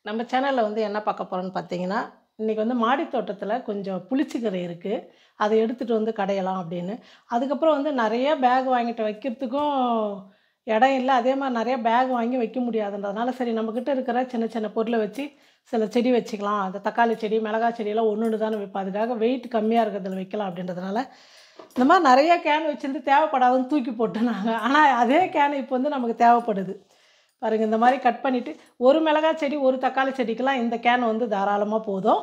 நம்ம சேனல்ல வந்து என்ன பார்க்க போறோம்ன்னு பார்த்தீங்கன்னா, இன்னைக்கு வந்து மாடி தோட்டத்தில கொஞ்சம் புளிச்சக்கீரை இருக்கு. அத எடுத்துட்டு வந்து கடையலாம் அப்படின்னு. அதுக்கப்புறம் வந்து நெறைய பேக் வாங்கிட்டு வைக்கிறதுக்கும் இடம் இல்ல. அதே மாரி நெறைய பேக் வாங்கி வைக்க முடியாதுன்றதுனால, சரி நம்மகிட்ட இருக்கிற சின்ன சின்ன பொருள வச்சு சில செடி வச்சுக்கலாம். அந்த தக்காளி செடி, மிளகாய் செடியெல்லாம் ஒண்ணு ஒண்ணு தானே வைப்போம். அதுக்காக வெயிட் கம்மியா இருக்கிறதுல வைக்கலாம் அப்படின்றதுனால, இந்த மாரி நெறைய கேன் வச்சிருந்து தேவைப்படாதுன்னு தூக்கி போட்டோம் நாங்க. ஆனா அதே கேன் இப்போ வந்து நமக்கு தேவைப்படுது. பாருங்க இந்த மாரி கட் பண்ணிட்டு, ஒரு மிளகாய் செடி, ஒரு தக்காளி செடிக்கெல்லாம் இந்த கேன் வந்து தாராளமா போதும்.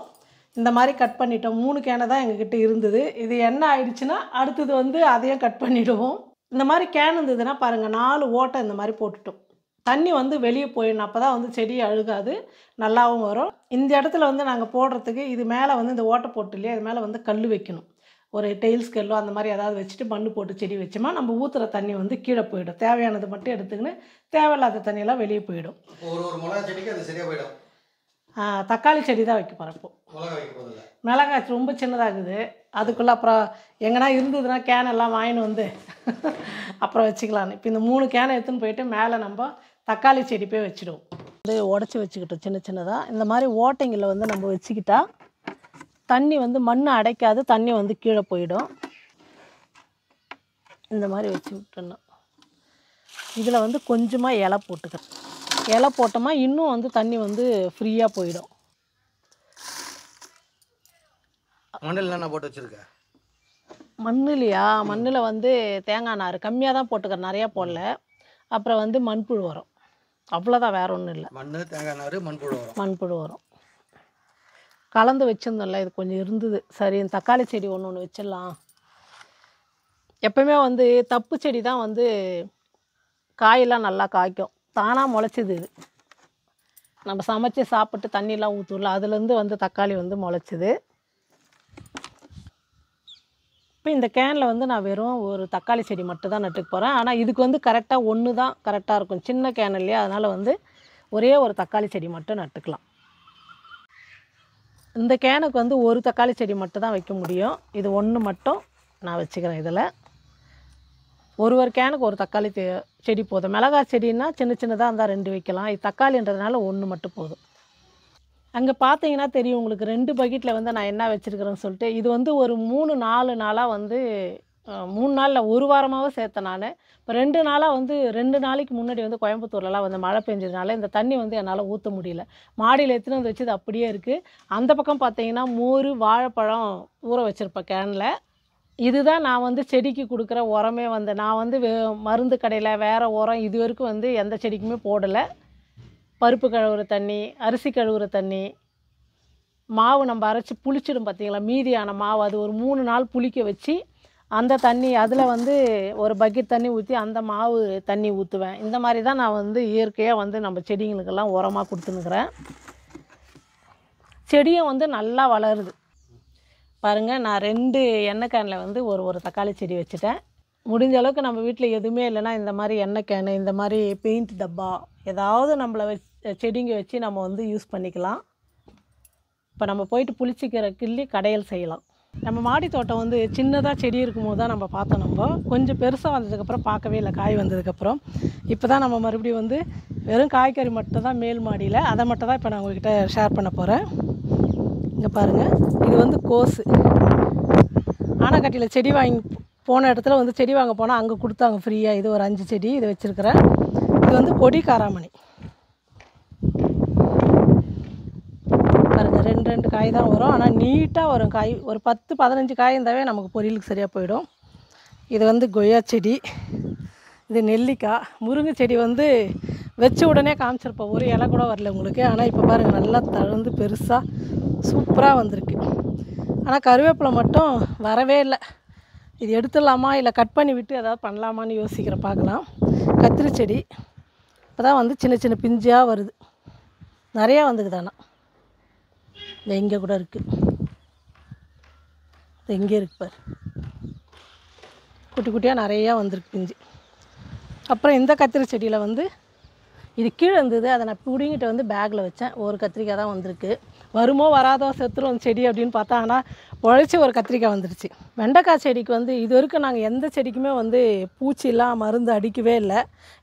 இந்த மாரி கட் பண்ணிட்டோம். 3 கேனு தான் எங்ககிட்ட இருந்தது. இது என்ன ஆயிடுச்சுன்னா, அடுத்தது வந்து அதையும் கட் பண்ணிடுவோம். இந்த மாரி கேன் இருந்ததுன்னா பாருங்க 4 ஓட்டை இந்த மாரி போட்டுட்டோம். தண்ணி வந்து வெளிய போயிடணும். அப்பதான் வந்து செடி அழுகாது. நல்லாவும் வரும். இந்த இடத்துல வந்து நாங்க போடுறதுக்கு இது மேல வந்து இந்த ஓட்டை போட்டு இல்லையா, இது மேல வந்து கல்லு வைக்கணும். ஒரு டெயில்ஸ் கல்லோ அந்த மாரி ஏதாவது வச்சுட்டு மண்ணு போட்டு செடி வச்சோமா, நம்ம ஊத்துற தண்ணி வந்து கீழ போயிடும். தேவையானது மட்டும் எடுத்துக்கின்னு, தேவையில்லாத தண்ணியெல்லாம் வெளிய போயிடும். ஒரு ஒரு மொளகா செடிக்கு அது சரியா போயிடும். தக்காளி செடி தான் வைக்க போறேன் இப்போ. மொளகா வைக்க போறதில்ல. மிளகாய் ரொம்ப சின்னதாகுது. அதுக்குள்ள அப்புறம் எங்கனா இருந்ததுன்னா கேன் எல்லாம் வாங்கின்னு வந்து அப்புறம் வச்சுக்கலான்னு. இப்போ இந்த 3 கேனை எடுத்துன்னு போயிட்டு மேலே நம்ப தக்காளி செடி போய் வச்சுடுவோம். வந்து உடச்சி வச்சுக்கிட்டோம் சின்ன சின்னதா. இந்த மாரி ஓட்டைங்கள வந்து நம்ம வச்சுக்கிட்டா, தண்ணி வந்து மண் அடைக்காது. தண்ணி வந்து கீழ போயிடும். இந்த மாரி வச்சு விட்டோன்னா. இதில் வந்து கொஞ்சமா இலை போட்டுக்கிறேன். இலை போட்டோமா இன்னும் வந்து தண்ணி வந்து ஃப்ரீயா போயிடும். மண்ணில் என்ன போட்டு வச்சிருக்க? மண்ணுலையா? மண்ணுல வந்து தேங்காய் நார் கம்மியா தான் போட்டுக்கிறேன். நெறையா போடல. அப்புறம் வந்து மண்புழு உரம். அவ்வளோதான் வேற ஒண்ணும் இல்ல. மண்ணு, தேங்காய் நாரு, மண்புழு உரம். மண்புழு உரம். கலந்து வச்சிருந்தோம்ல, இது கொஞ்சம் இருந்தது. சரி இந்த தக்காளி செடி ஒண்ணு வச்சிடலாம். எப்பவுமே வந்து தப்பு செடி தான் வந்து காயெல்லாம் நல்லா காய்க்கும். தானா முளைச்சது இது. நம்ம சமைச்சு சாப்பிட்டு தண்ணிலாம் ஊத்துவோம்ல, அதுலேருந்து வந்து தக்காளி வந்து முளைச்சது. இப்போ இந்த கேன்ல வந்து நான் வெறும் ஒரு தக்காளி செடி மட்டும் தான் நட்டுக்க போறேன். ஆனா இதுக்கு வந்து கரெக்ட்டா 1 தான் கரெக்ட்டா இருக்கும். சின்ன கேன் இல்லையா? அதனால வந்து ஒரே ஒரு தக்காளி செடி மட்டும் நட்டுக்கலாம். இந்த கேனுக்கு வந்து ஒரு தக்காளி செடி மட்டும் தான் வைக்க முடியும். இது 1 மட்டும் நான் வச்சுக்கிறேன் இதில். ஒரு கேனுக்கு ஒரு தக்காளி செடி போதும். மிளகாய் செடின்னா சின்ன சின்னதா இருந்தா 2 வைக்கலாம். இது தக்காளின்றதுனால 1 மட்டும் போதும். அங்க பார்த்தீங்கன்னா தெரியும் உங்களுக்கு 2 பக்கெட்ல வந்து நான் என்ன வச்சிருக்கிறேன்னு சொல்லிட்டு. இது வந்து ஒரு 3, 4 நாளா வந்து 3 நாள்ல 1 வாரமாவே சேர்த்தேன் நானு. இப்போ 2 நாளா வந்து 2 நாளைக்கு முன்னாடி வந்து கோயம்புத்தூர்லலாம் வந்து மழை பெஞ்சதுனால இந்த தண்ணி வந்து என்னால ஊத்த முடியல. மாடியில எடுத்துன்னு வந்து வச்சது அப்படியே இருக்கு. அந்த பக்கம் பார்த்தீங்கன்னா மோரு, வாழைப்பழம் ஊற வச்சிருப்பேன் கேன்ல. இதுதான் நான் வந்து செடிக்கு குடுக்குற உரமே வந்து. நான் வந்து மருந்து கடையில வேற உரம் இதுவரைக்கும் வந்து எந்த செடிக்குமே போடல. பருப்பு கழுவுற தண்ணி, அரிசி கழுவுற தண்ணி, மாவு நம்ம அரைச்சு புளிச்சிடும் பார்த்தீங்களா? மீதியான மாவு அது ஒரு 3 நாள் புளிக்க வச்சு, அந்த தண்ணி அதில வந்து ஒரு பக்கெட் தண்ணி ஊத்தி, அந்த மாவு தண்ணி ஊத்துவேன். இந்த மாரி தான் நான் வந்து இயற்கையா வந்து நம்ம செடிங்களுக்கெல்லாம் உரமா குடுத்துன்னுக்கிறேன். செடியும் வந்து நல்லா வளருது. பாருங்க நான் 2 எண்ணெய் கேன்ல வந்து ஒரு தக்காளி செடி வச்சுட்டேன். முடிஞ்ச அளவுக்கு நம்ம வீட்ல எதுவுமே இல்லைன்னா, இந்த மாரி எண்ணெய் கேனு, இந்த மாரி பெயிண்ட் டப்பா, ஏதாவது நம்மள செடிங்க வச்சு நம்ம வந்து யூஸ் பண்ணிக்கலாம். இப்போ நம்ம போயிட்டு புளிச்சக்கீரை கிள்ளி கடையல் செய்யலாம். நம்ம மாடி தோட்டம் வந்து சின்னதா செடி இருக்கும்போது தான் நம்ம பார்த்தோம் நம்ப. கொஞ்சம் பெருசா வந்ததுக்கப்புறம் பார்க்கவே இல்ல காய் வந்ததுக்கப்புறம். இப்போ தான் நம்ம மறுபடியும் வந்து வெறும் காய்கறி மட்டும் தான் மேல் மாடியில. அத மட்டும் தான் இப்போ நான் உங்ககிட்ட ஷேர் பண்ண போறேன். இங்க பாருங்க. இது வந்து கோஸு. ஆனைக்கட்டியில செடி வாங்கி போன இடத்துல வந்து செடி வாங்க போனா அங்க குடுத்தாங்க ஃப்ரீயா. இது ஒரு 5 செடி இத வச்சிருக்கிறேன். இது வந்து கொடி காராமணி. பாருங்க 2 காய் தான் வரும். ஆனா நீட்டா வரும் காய். ஒரு 10, 15 காய் இருந்தாவே நமக்கு பொரியலுக்கு சரியா போயிடும். இது வந்து கொய்யா செடி. இது நெல்லிக்காய். முருங்கை செடி வந்து வச்ச உடனே காமிச்சிருப்பேன். ஒரு இலை கூட வரல உங்களுக்கு. ஆனா இப்போ பாருங்க நல்லா தழுந்து பெருசா சூப்பரா வந்திருக்கு. ஆனா கருவேப்பிலை மட்டும் வரவே இல்ல. இது எடுத்துடலாமா இல்லை கட் பண்ணி விட்டு ஏதாவது பண்ணலாமான்னு யோசிக்கிறேன் பார்க்கலாம். கத்திரி செடி இப்போ தான் வந்து சின்ன சின்ன பிஞ்சாக வருது. நிறையா வந்துக்குது ஆனால் இந்த இங்கே கூட இருக்குது. இது எங்கே இருக்கு பாரு, குட்டி குட்டியாக நிறையா வந்திருக்கு பிஞ்சு. அப்புறம் இந்த கத்திரி செடியில் வந்து இது கீழே இருந்தது. அதை நான் பிடுங்கிட்டு வந்து பேக்கில் வச்சேன். ஒரு கத்திரிக்காய் தான் வந்திருக்கு. வருமோ வராதோ செத்துரும் செடி அப்படின்னு பார்த்தா, ஆனால் உழைச்சி ஒரு கத்திரிக்காய் வந்துடுச்சு. வெண்டைக்காய் செடிக்கு வந்து இது வரைக்கும் நாங்கள் எந்த செடிக்குமே வந்து பூச்சிலாம் மருந்து அடிக்கவே இல்லை.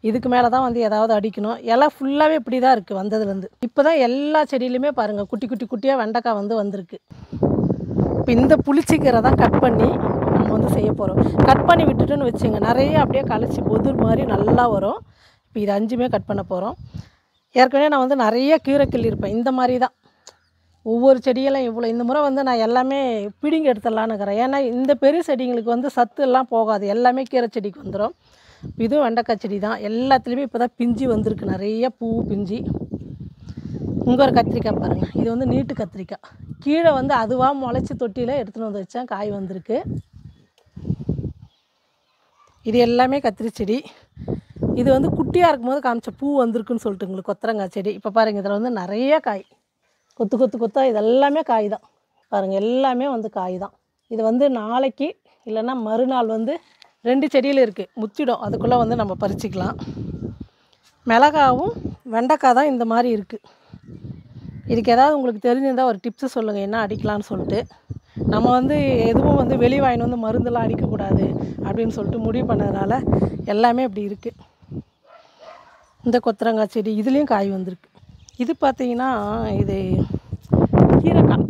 இதுக்கு மேலே தான் வந்து ஏதாவது அடிக்கணும். இலை ஃபுல்லாகவே இப்படி தான் இருக்குது வந்ததுலேருந்து. இப்போ தான் எல்லா செடியிலையுமே பாருங்கள் குட்டி குட்டி குட்டியாக வெண்டைக்காய் வந்து வந்திருக்கு. இப்போ இந்த புளிச்சிக்கீரை தான் கட் பண்ணி நம்ம வந்து செய்ய போகிறோம். கட் பண்ணி விட்டுட்டுன்னு வச்சுங்க, நிறைய அப்படியே கழிச்சி பொதுர் மாதிரி நல்லா வரும். இப்போ இது 5மே கட் பண்ண போகிறோம். ஏற்கனவே நான் வந்து நிறைய கீரை கிள்ளியிருப்பேன். இந்த மாதிரி தான் ஒவ்வொரு செடியெல்லாம் இவ்வளோ. இந்த முறை வந்து நான் எல்லாமே பிடிங்கி எடுத்துடலான்னு இருக்கிறேன். ஏன்னா இந்த பெரிய செடிங்களுக்கு வந்து சத்து எல்லாம் போகாது, எல்லாமே கீரை செடிக்கு வந்துடும். இதுவும் வெண்டைக்காய் செடி தான். எல்லாத்துலேயுமே இப்போ தான் பிஞ்சு வந்திருக்கு, நிறைய பூ பிஞ்சு. இங்கே ஒரு கத்திரிக்காய் பாருங்கள், இது வந்து நீட்டு கத்திரிக்காய். கீழே வந்து அதுவாக முளைச்சி தொட்டியில் எடுத்துகிட்டு வந்து வச்சேன், காய் வந்திருக்கு. இது எல்லாமே கத்திரி செடி. இது வந்து குட்டியாக இருக்கும்போது காமிச்ச பூ வந்திருக்குன்னு சொல்லிட்டு உங்களுக்கு கொத்தரங்காய் செடி. இப்போ பாருங்கள், இதில் வந்து நிறைய காய் கொத்து கொத்து கொத்தாக இது எல்லாமே காய் தான் பாருங்கள், எல்லாமே வந்து காய் தான். இது வந்து நாளைக்கு இல்லைன்னா மறுநாள் வந்து 2 செடியில் இருக்குது, முத்திடும். அதுக்குள்ளே வந்து நம்ம பறிச்சிக்கலாம். மிளகாவும் வெண்டைக்காய் தான் இந்த மாதிரி இருக்குது. இதுக்கு ஏதாவது உங்களுக்கு தெரிஞ்சிருந்தால் ஒரு டிப்ஸு சொல்லுங்கள், என்ன அடிக்கலான்னு சொல்லிட்டு. நம்ம வந்து எதுவும் வந்து வெளியே வாங்கின்னு வந்து மருந்தெல்லாம் அடிக்கக்கூடாது அப்படின்னு சொல்லிட்டு முடிவு பண்ணதுனால எல்லாமே இப்படி இருக்குது. இந்த கொத்தரங்காய் செடி இதுலேயும் காய் வந்திருக்கு. இது பார்த்திங்கன்னா இது கீரைக்காய்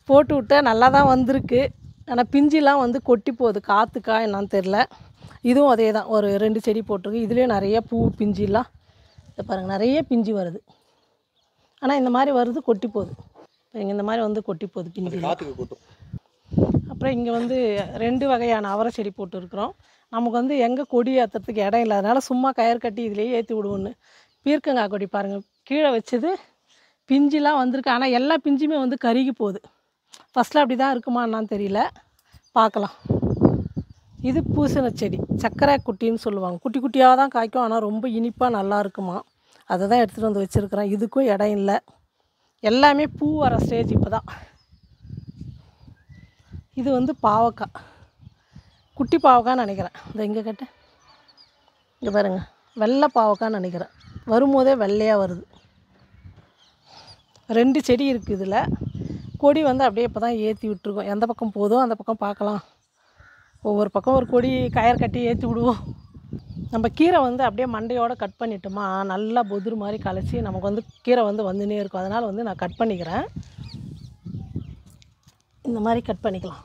போட்டு விட்டால் நல்லா தான் வந்திருக்கு. ஆனால் பிஞ்சிலாம் வந்து கொட்டி போகுது, காற்றுக்கா என்னான்னு தெரில. இதுவும் அதே தான், ஒரு 2 செடி போட்டிருக்கு. இதுலேயும் நிறைய பூ பிஞ்சிலாம் இதை பாருங்கள், நிறைய பிஞ்சு வருது. ஆனால் இந்த மாதிரி வருது கொட்டி போகுது. இங்கே இந்த மாதிரி வந்து கொட்டி போகுது பிஞ்சு. அப்புறம் இங்கே வந்து 2 வகையான அவரை செடி போட்டுருக்குறோம். நமக்கு வந்து எங்கே கொடி ஏற்றுறதுக்கு இடம் இல்லாதனால சும்மா கயிறு கட்டி இதிலேயே ஏற்றி விடுவோன்னு. பீர்க்கங்காய் கொடி பாருங்கள், கீழே வச்சது பிஞ்சுலாம் வந்திருக்கு. ஆனால் எல்லா பிஞ்சுமே வந்து கருகி போகுது. ஃபஸ்ட்டில் அப்படி தான் இருக்குமா என்னான்னு தெரியல, பார்க்கலாம். இது பூசணி செடி, சர்க்கரை குட்டின்னு சொல்லுவாங்க. குட்டி குட்டியாக தான் காய்க்கும், ஆனால் ரொம்ப இனிப்பாக நல்லா இருக்குமா. அதை தான் எடுத்துகிட்டு வந்து வச்சுருக்கிறேன். இதுக்கும் இடம் இல்லை, எல்லாமே பூ வர ஸ்டேஜ் இப்போ தான். இது வந்து பாவக்காய், குட்டி பாவக்கான்னு நினைக்கிறேன். இந்த இங்கே கட்ட இங்கே பாருங்கள், வெள்ளை பாவக்கான்னு நினைக்கிறேன். வரும்போதே வெள்ளையாக வருது. 2 செடி இருக்குது இதில். கொடி வந்து அப்படியே இப்போ தான் ஏற்றி விட்டுருக்கோம். எந்த பக்கம் போதோ அந்த பக்கம் பார்க்கலாம். ஒவ்வொரு பக்கம் ஒரு கொடி கயிறு கட்டி ஏற்றி விடுவோம். நம்ம கீரை வந்து அப்படியே மண்டையோடு கட் பண்ணிட்டோமா நல்லா பொதுரு மாதிரி கலைச்சி நமக்கு வந்து கீரை வந்து வந்துனே இருக்கும். அதனால் வந்து நான் கட் பண்ணிக்கிறேன். இந்த மாதிரி கட் பண்ணிக்கலாம்.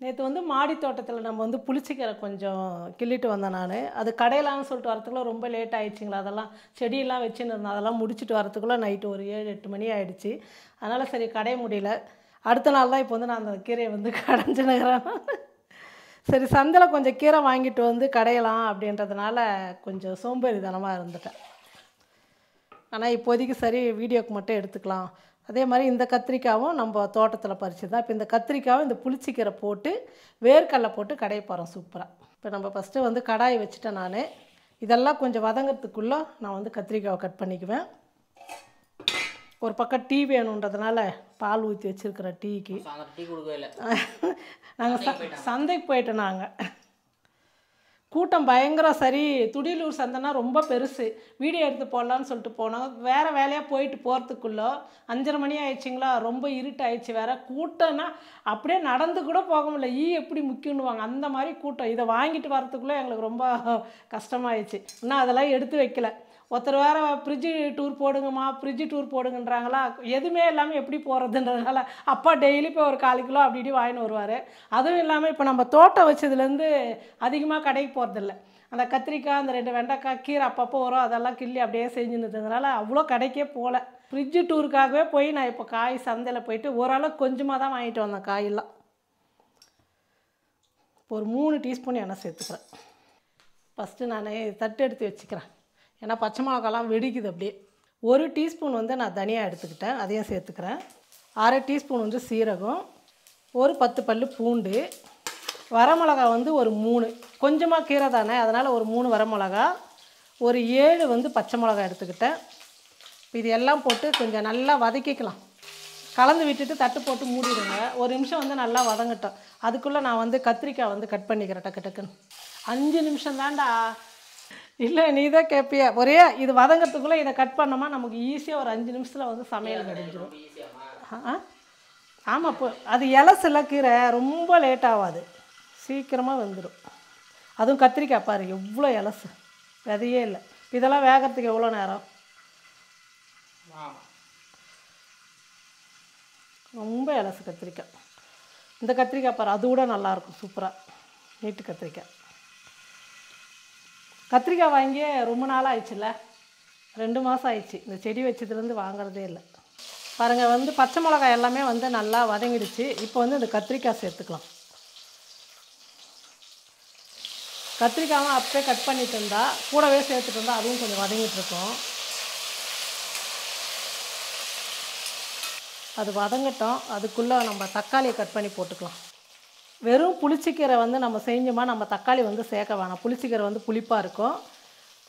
நேற்று வந்து மாடி தோட்டத்தில் நம்ம வந்து புளிச்சிக்கீரை கொஞ்சம் கிள்ளிட்டு வந்தேன் நான். அது கடையிலான்னு சொல்லிட்டு வரத்துக்குள்ளே ரொம்ப லேட் ஆகிடுச்சிங்களா. அதெல்லாம் செடியெல்லாம் வச்சுன்னு இருந்தேன். அதெல்லாம் முடிச்சுட்டு வரத்துக்குள்ளே நைட்டு ஒரு 7-8 மணி ஆகிடுச்சி. அதனால் சரி கடைய முடியல. அடுத்த நாள் தான் இப்போ வந்து நான் அந்த கீரையை வந்து கடைஞ்சினுக்கிறேன். சரி சந்தையில் கொஞ்சம் கீரை வாங்கிட்டு வந்து கடையலாம் அப்படின்றதுனால கொஞ்சம் சோம்பேறித்தனமாக இருந்துட்டேன். ஆனால் இப்போதைக்கு சரி வீடியோக்கு மட்டும் எடுத்துக்கலாம். அதே மாதிரி இந்த கத்திரிக்காயும் நம்ம தோட்டத்தில் பறித்து தான். இப்போ இந்த கத்திரிக்காயும் இந்த புளிச்சிக்கீரை போட்டு வேர்க்கடலை போட்டு கடைய போகிறோம் சூப்பராக. இப்போ நம்ம ஃபஸ்ட்டு வந்து கடாயை வச்சுட்டேன் நான். இதெல்லாம் கொஞ்சம் வதங்கிறதுக்குள்ளே நான் வந்து கத்திரிக்காவை கட் பண்ணிக்குவேன். ஒரு பக்கம் டீ வேணுன்றதுனால பால் ஊற்றி வச்சுருக்கிறேன் டீக்கு. நாங்கள் சந்தைக்கு போயிட்டோம். நாங்கள் கூட்டம் பயங்கரம். சரி துடியலூர் சந்தைனா ரொம்ப பெருசு, வீடியோ எடுத்து போடலான்னு சொல்லிட்டு போனோம். வேறு வேலையாக போயிட்டு போகிறதுக்குள்ளே 5:30 மணி ஆயிடுச்சிங்களா. ரொம்ப இருட்டாயிடுச்சு. வேறு கூட்டம்னா அப்படியே நடந்து கூட போக முடியல. எப்படி முக்கியன்னுவாங்க அந்த மாதிரி கூட்டம். இதை வாங்கிட்டு வரத்துக்குள்ளே எங்களுக்கு ரொம்ப கஷ்டமாயிடுச்சு. இன்னும் அதெல்லாம் எடுத்து வைக்கல. ஒருத்தர் வேறு ஃப்ரிட்ஜு டூர் போடுங்கம்மா, ஃப்ரிட்ஜு டூர் போடுங்கன்றாங்களா. எதுவுமே இல்லாமல் எப்படி போகிறதுன்றதுனால அப்பா டெய்லி போய் ஒரு 1/4 கிலோ அப்படி இப்படி வாங்கின்னு வருவார். அதுவும் இல்லாமல் இப்போ நம்ம தோட்டம் வச்சதுலேருந்து அதிகமாக கடைக்கு போகிறதில்ல. அந்த கத்திரிக்காய், அந்த 2 வெண்டைக்காய், கீரை அப்பப்போ வரும், அதெல்லாம் கிள்ளி அப்படியே செஞ்சுன்றதுனால அவ்வளோ கடைக்கே போகல. ஃப்ரிட்ஜு டூருக்காகவே போய் நான் இப்போ காய் சந்தையில் போயிட்டு ஓரளவுக்கு கொஞ்சமாக தான் வாங்கிட்டு வந்தேன் காயெல்லாம். ஒரு 3 டீஸ்பூன் எண்ணெய் சேர்த்துக்கிறேன். ஃபஸ்ட்டு நான் தட்டு எடுத்து வச்சுக்கிறேன், ஏன்னா பச்சை மிளகாலாம் வெடிக்குது அப்படியே. 1 டீஸ்பூன் வந்து நான் தனியாக எடுத்துக்கிட்டேன், அதையும் சேர்த்துக்கிறேன். 1/2 டீஸ்பூன் வந்து சீரகம், ஒரு 10 பல் பூண்டு, வரமிளகா வந்து ஒரு 3, கொஞ்சமாக கீரை தானே அதனால் ஒரு 3 வரமிளகா, ஒரு 7 வந்து பச்சை மிளகா எடுத்துக்கிட்டேன். இது எல்லாம் போட்டு கொஞ்சம் நல்லா வதக்கிக்கலாம். கலந்து விட்டுட்டு தட்டு போட்டு மூடிடுங்க. 1 நிமிஷம் வந்து நல்லா வதங்கட்டும். அதுக்குள்ளே நான் வந்து கத்திரிக்காய் வந்து கட் பண்ணிக்கிறேன் டக்கு டக்குன்னு. 5 நிமிஷம் தான்டா. இல்லை நீ தான் கேட்பிய ஒரே இது வதங்கிறதுக்குள்ளே இதை கட் பண்ணோமா நமக்கு ஈஸியாக ஒரு 5 நிமிஷத்தில் வந்து சமையல் முடிஞ்சிடும். ஆ ஆமாம். இப்போ அது இலசில் கீரை ரொம்ப லேட் ஆகாது, சீக்கிரமாக வெந்துடும். அதுவும் கத்திரிக்காய் பாரு எவ்வளோ இலசு, விதையே இல்லை. இதெல்லாம் வேகிறதுக்கு எவ்வளோ நேரம்? ரொம்ப இலசு கத்திரிக்காய். இந்த கத்திரிக்காய் பாரு அது கூட நல்லாயிருக்கும், சூப்பராக நீட்டு கத்திரிக்காய். கத்திரிக்காய் வாங்கியே ரொம்ப நாள் ஆயிடுச்சுல்ல, 2 மாதம் ஆயிடுச்சு. இந்த செடி வச்சதுலேருந்து வாங்குறதே இல்லை. பாருங்கள் வந்து பச்சை மிளகாய் எல்லாமே வந்து நல்லா வதங்கிடுச்சு. இப்போ வந்து இந்த கத்திரிக்காய் சேர்த்துக்கலாம். கத்திரிக்காயும் அப்படியே கட் பண்ணிட்டு இருந்தால் கூடவே சேர்த்துட்டு இருந்தால் அதுவும் கொஞ்சம் வதங்கிட்டு இருக்கும். அது வதங்கட்டும். அதுக்குள்ளே நம்ம தக்காளியை கட் பண்ணி போட்டுக்கலாம். வெறும் புளிச்சிக்கீரை வந்து நம்ம செஞ்சோமா நம்ம தக்காளி வந்து சேர்க்க வேணாம். புளிச்சிக்கீரை வந்து புளிப்பாக இருக்கும்.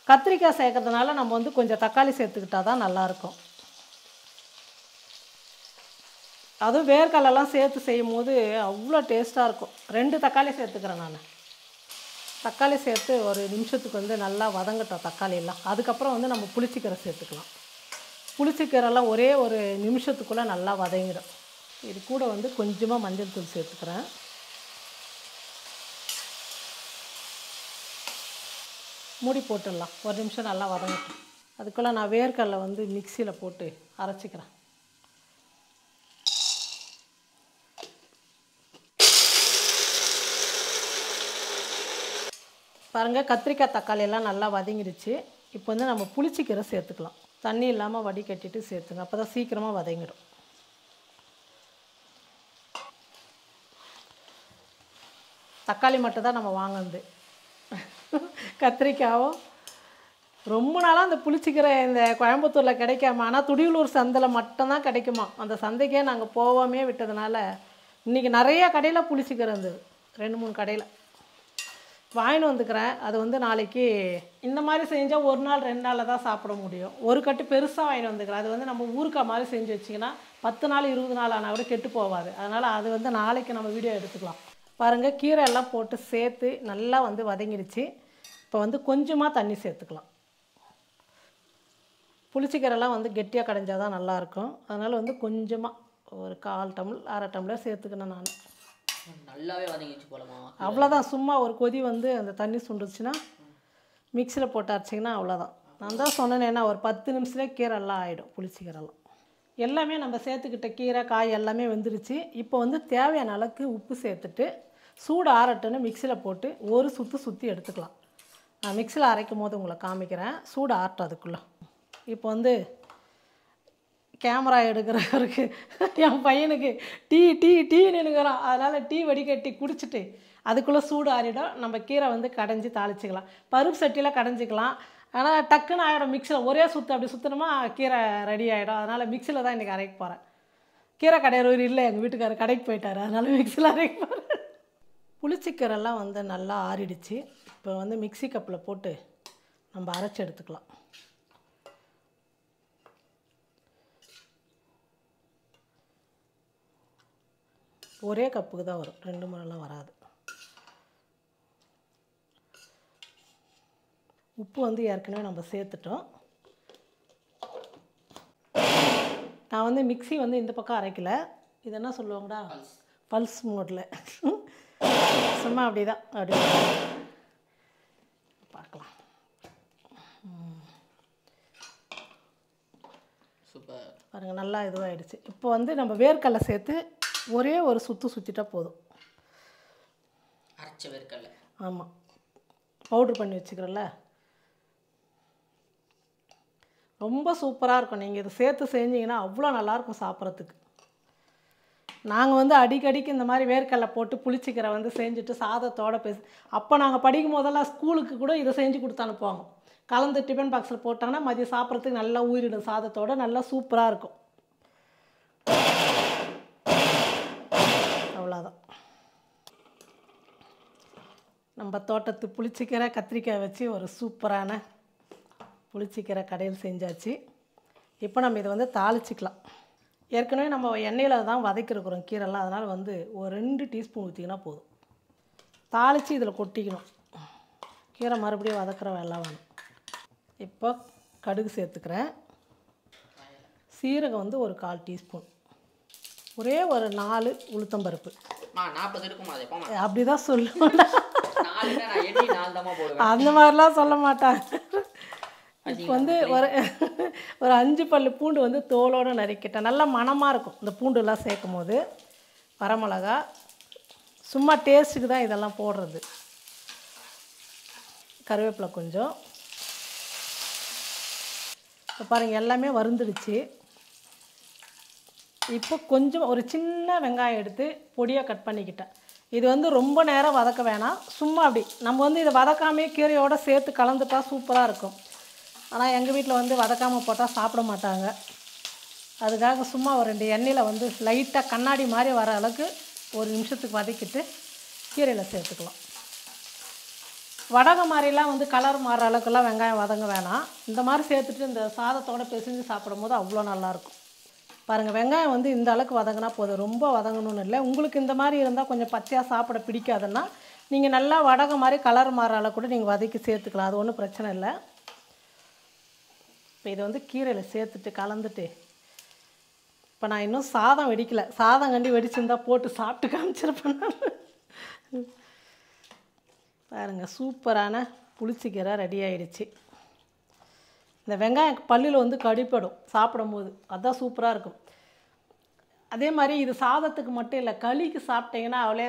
கத்திரிக்காய் சேர்க்கறதுனால நம்ம வந்து கொஞ்சம் தக்காளி சேர்த்துக்கிட்டா தான் நல்லாயிருக்கும். அதுவும் வேர்க்கடலைலாம் சேர்த்து செய்யும் போது அவ்வளோ டேஸ்ட்டாக இருக்கும். 2 தக்காளி சேர்த்துக்கிறேன் நான். தக்காளி சேர்த்து ஒரு நிமிஷத்துக்கு வந்து நல்லா வதங்கட்டும் தக்காளியெல்லாம். அதுக்கப்புறம் வந்து நம்ம புளிச்சிக்கீரை சேர்த்துக்கலாம். புளிச்சிக்கீரைலாம் ஒரே ஒரு நிமிஷத்துக்குள்ளே நல்லா வதங்கிடும். இது கூட வந்து கொஞ்சமாக மஞ்சள் தூள் சேர்த்துக்கிறேன். மூடி போட்டுடலாம். ஒரு நிமிஷம் நல்லா வதங்கட்டும். அதுக்குள்ளே நான் வேர்க்கடலை வந்து மிக்சியில் போட்டு அரைச்சிக்கிறேன். பாருங்கள் கத்திரிக்காய் தக்காளி எல்லாம் நல்லா வதங்கிடுச்சு. இப்போ வந்து நம்ம புளிச்சிக்கீரை சேர்த்துக்கலாம். தண்ணி இல்லாமல் வடிகட்டிட்டு சேர்த்துங்க, அப்போ தான் சீக்கிரமாக வதங்கிடும். தக்காளி மட்டும் தான் நம்ம வாங்கினது. கத்திரிக்காயும் ரொம்ப நாளாக அந்த புளிச்சிக்கீரை இந்த கோயம்புத்தூரில் கிடைக்காம, ஆனால் துடியலூர் சந்தையில் மட்டும்தான் கிடைக்குமா. அந்த சந்தைக்கே நாங்கள் போகாமே விட்டதுனால இன்றைக்கி நிறைய கடையில் புளிச்சிக்கீரை இருந்தது. 2-3 கடையில் வாங்கின்னு வந்துக்கிறேன். அது வந்து நாளைக்கு இந்த மாதிரி செஞ்சால் 1 நாள் 2 நாளில் தான் சாப்பிட முடியும். ஒரு கட்டு பெருசாக வாங்கின்னு வந்துக்கிறேன். அது வந்து நம்ம ஊறுக்காய் மாதிரி செஞ்சு வச்சிங்கன்னா 10 நாள் 20 நாள் ஆனால் கூட கெட்டு போகாது. அதனால் அது வந்து நாளைக்கு நம்ம வீடியோ எடுத்துக்கலாம். பாருங்கள் கீரை எல்லாம் போட்டு சேர்த்து நல்லா வந்து வதங்கிடுச்சு. இப்போ வந்து கொஞ்சமாக தண்ணி சேர்த்துக்கலாம். புளிச்சிக்கீரைலாம் வந்து கெட்டியாக கடைஞ்சால் தான் நல்லாயிருக்கும். அதனால் வந்து கொஞ்சமாக ஒரு 1/4 டம்ளர் 1/2 டம்ளர் சேர்த்துக்கணும் நான். நல்லாவே வதங்கிச்சு போலமா. அவ்வளோதான். சும்மா ஒரு கொதி வந்து அந்த தண்ணி சுண்டுச்சுன்னா மிக்சியில் போட்டு அரைச்சிங்கன்னா அவ்வளோதான். நான் தான் சொன்னேன்னா ஒரு 10 நிமிஷத்துலேயே கீரைலாம் ஆகிடும். புளிச்சிக்கீரைலாம் எல்லாமே நம்ம சேர்த்துக்கிட்ட கீரை காய் எல்லாமே வெந்துருச்சு. இப்போ வந்து தேவையான அளவுக்கு உப்பு சேர்த்துட்டு சூடு ஆறட்டுன்னு மிக்சியில் போட்டு ஒரு சுற்றி எடுத்துக்கலாம். நான் மிக்சியில் அரைக்கும் போது உங்களை காமிக்கிறேன். சூடு ஆறட்டும் அதுக்குள்ளே. இப்போ வந்து கேமரா எடுக்கிறவருக்கு என் பையனுக்கு டீன்னு நினைக்கிறான். அதனால் டீ வடிகட்டி குடிச்சிட்டு அதுக்குள்ளே சூடு ஆறிடும். நம்ம கீரை வந்து கடைஞ்சி தாளிச்சிக்கலாம். பருப்பு சட்டியில் கடைஞ்சிக்கலாம். ஆனால் டக்குன்னு ஆகிடும். மிக்சியில் ஒரே சுற்று அப்படி சுற்றினோமா கீரை ரெடி ஆகிடும். அதனால் மிக்சியில் தான் இன்றைக்கி அரைக்க போகிறேன். கீரை கடையிறவர் இல்லை, எங்கள் வீட்டுக்காரர் கடைக்கு போயிட்டார். அதனால் மிக்சியில் அரைக்க போகிறேன். புளிச்சிக்கீரைலாம் வந்து நல்லா ஆறிடுச்சு. இப்போ வந்து மிக்சி கப்பில் போட்டு நம்ம அரைச்சி எடுத்துக்கலாம். ஒரே கப்புக்கு தான் வரும், 2 முறைலாம் வராது. உப்பு வந்து ஏற்கனவே நம்ம சேர்த்துட்டோம். நான் வந்து மிக்சி வந்து இந்த பக்கம் அரைக்கல. இது என்ன சொல்லுவாங்கடா, பல்ஸ் மோடில் சும்மா அப்படி தான் அப்படி பார்க்கலாம். சூப்பர். பாருங்கள் நல்லா இதுவாகிடுச்சு. இப்போ வந்து நம்ம வேர்க்கடலை சேர்த்து ஒரே ஒரு சுற்றிட்டா போதும். அரைச்ச வேர்க்கடலை. ஆமாம், பவுட்ரு பண்ணி வச்சுக்கிறோம்ல, ரொம்ப சூப்பராக இருக்கும். நீங்கள் இதை சேர்த்து செஞ்சிங்கன்னா அவ்வளோ நல்லாயிருக்கும் சாப்பிட்றதுக்கு. நாங்கள் வந்து அடிக்கடிக்கு இந்த மாதிரி வேர்க்கடலை போட்டு புளிச்சிக்கீரை வந்து செஞ்சுட்டு சாதத்தோடு பேசி அப்போ நாங்கள் படிக்கும் போதெல்லாம் ஸ்கூலுக்கு கூட இதை செஞ்சு கொடுத்து அனுப்புவாங்க. கலந்து டிஃபன் பாக்ஸில் போட்டாங்கன்னா மதியம் சாப்பிட்றதுக்கு நல்லா ஊறிடும். சாதத்தோடு நல்லா சூப்பராக இருக்கும். அவ்வளோதான். நம்ம தோட்டத்து புளிச்சிக்கீரை கத்திரிக்காய் வச்சு ஒரு சூப்பரான புளிச்சிக்கீரை கடையில் செஞ்சாச்சு. இப்போ நம்ம இதை வந்து தாளிச்சிக்கலாம். ஏற்கனவே நம்ம எண்ணெயில் தான் வதக்கிருக்கிறோம் கீரைலாம். அதனால் வந்து ஒரு 2 டீஸ்பூன் ஊற்றிங்கன்னா போதும். தாளித்து இதில் கொட்டிக்கணும். கீரை மறுபடியும் வதக்குற வேலை வேணும். இப்போ கடுகு சேர்த்துக்கிறேன். சீரகம் வந்து ஒரு 1/4 டீஸ்பூன். ஒரே ஒரு 4 உளுத்தம்பருப்பு. 40 இருக்குமா அது போமா? அப்படி தான் சொல்லுவேன். 4ன்னா நான் எண்ணி 4 தான்மா போடுவேன். அந்த மாதிரிலாம் சொல்ல மாட்டாங்க. இப்போ வந்து ஒரு 5 பல்லு பூண்டு வந்து தோலோடு நறுக்கிட்டேன். நல்லா மணமாக இருக்கும் இந்த பூண்டுலாம் சேர்க்கும் போது. வரமிளகா சும்மா டேஸ்ட்டுக்கு தான் இதெல்லாம் போடுறது. கருவேப்பிலை கொஞ்சம். இப்போ பாருங்கள் எல்லாமே வறுந்துடுச்சு. இப்போ கொஞ்சம் ஒரு சின்ன வெங்காயம் எடுத்து பொடியாக கட் பண்ணிக்கிட்டேன். இது வந்து ரொம்ப நேரம் வதக்க வேணாம். சும்மா அப்படி நம்ம வந்து இதை வதக்காமே கீரையோடு சேர்த்து கலந்துட்டா சூப்பராக இருக்கும். ஆனால் எங்கள் வீட்டில் வந்து வதக்காமல் போட்டால் சாப்பிட மாட்டாங்க. அதுக்காக சும்மா ஒரு 2 எண்ணெயில் வந்து லைட்டாக கண்ணாடி மாதிரி வர அளவுக்கு ஒரு நிமிஷத்துக்கு வதக்கிட்டு கீரையில் சேர்த்துக்கலாம். வடகை மாதிரிலாம் வந்து கலர் மாறுற அளவுக்குலாம் வெங்காயம் வதங்க வேணாம். இந்த மாதிரி சேர்த்துட்டு இந்த சாதத்தோடு பிசைஞ்சு சாப்பிடும் போது அவ்வளோ நல்லாயிருக்கும். பாருங்கள் வெங்காயம் வந்து இந்த அளவுக்கு வதங்கினா போதும். ரொம்ப வதங்கணும்னு இல்லை. உங்களுக்கு இந்த மாதிரி இருந்தால் கொஞ்சம் பச்சையாக சாப்பிட பிடிக்காதுன்னா நீங்கள் நல்லா வடகை மாதிரி கலர் மாறுற அளவுக்கு கூட நீங்கள் வதக்கி சேர்த்துக்கலாம். அது ஒன்றும் பிரச்சனை இல்லை. இப்போ இதை வந்து கீரையில் சேர்த்துட்டு கலந்துட்டு இப்போ நான் இன்னும் சாதம் வெடிக்கலை. சாதம் கண்டி வெடிச்சிருந்தால் போட்டு சாப்பிட்டு காமிச்சிருப்பேன் நான். பாருங்கள் சூப்பரான புளிச்சக்கீரை ரெடி ஆகிடுச்சு. இந்த வெங்காயம் பல்லில் வந்து கடிப்படும் சாப்பிடும் போது. அதுதான் சூப்பராக இருக்கும். அதே மாதிரி இது சாதத்துக்கு மட்டும் இல்லை, களிக்கு சாப்பிட்டீங்கன்னா அவளே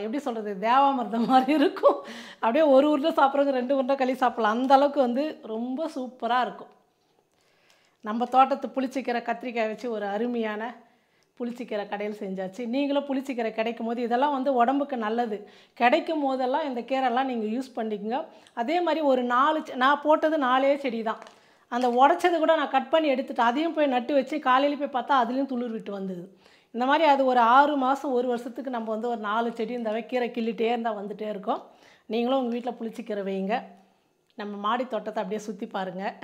எப்படி சொல்கிறது தேவாமிர்தம் மாதிரி இருக்கும். அப்படியே ஒரு உருண்டை சாப்பிட்றதுக்கு 2 உருண்டை களி சாப்பிட்லாம். அந்தளவுக்கு வந்து ரொம்ப சூப்பராக இருக்கும். நம்ம தோட்டத்து புளிச்சக்கீரை கத்திரிக்காய் வச்சு ஒரு அருமையான புளிச்சக்கீரை கடையில் செஞ்சாச்சு. நீங்களும் புளிச்சக்கீரை கிடைக்கும் போது இதெல்லாம் வந்து உடம்புக்கு நல்லது. கிடைக்கும் போதெல்லாம் இந்த கீரைலாம் நீங்கள் யூஸ் பண்ணிக்கோங்க. அதே மாதிரி ஒரு 4 நான் போட்டது 4 செடி தான். அந்த உடச்சது கூட நான் கட் பண்ணி எடுத்துகிட்டு அதையும் போய் நட்டு வச்சு காலையில் போய் பார்த்தா அதுலேயும் துளிர் விட்டு வந்தது. இந்த மாதிரி அது ஒரு 6 மாதம் 1 வருஷத்துக்கு நம்ம வந்து ஒரு 4 செடி இந்த கீரை கிள்ளிட்டே இருந்தால் வந்துகிட்டே இருக்கும். நீங்களும் உங்கள் வீட்டில் புளிச்சக்கீரை வைங்க. நம்ம மாடி தோட்டத்தை அப்படியே சுற்றி பாருங்கள்.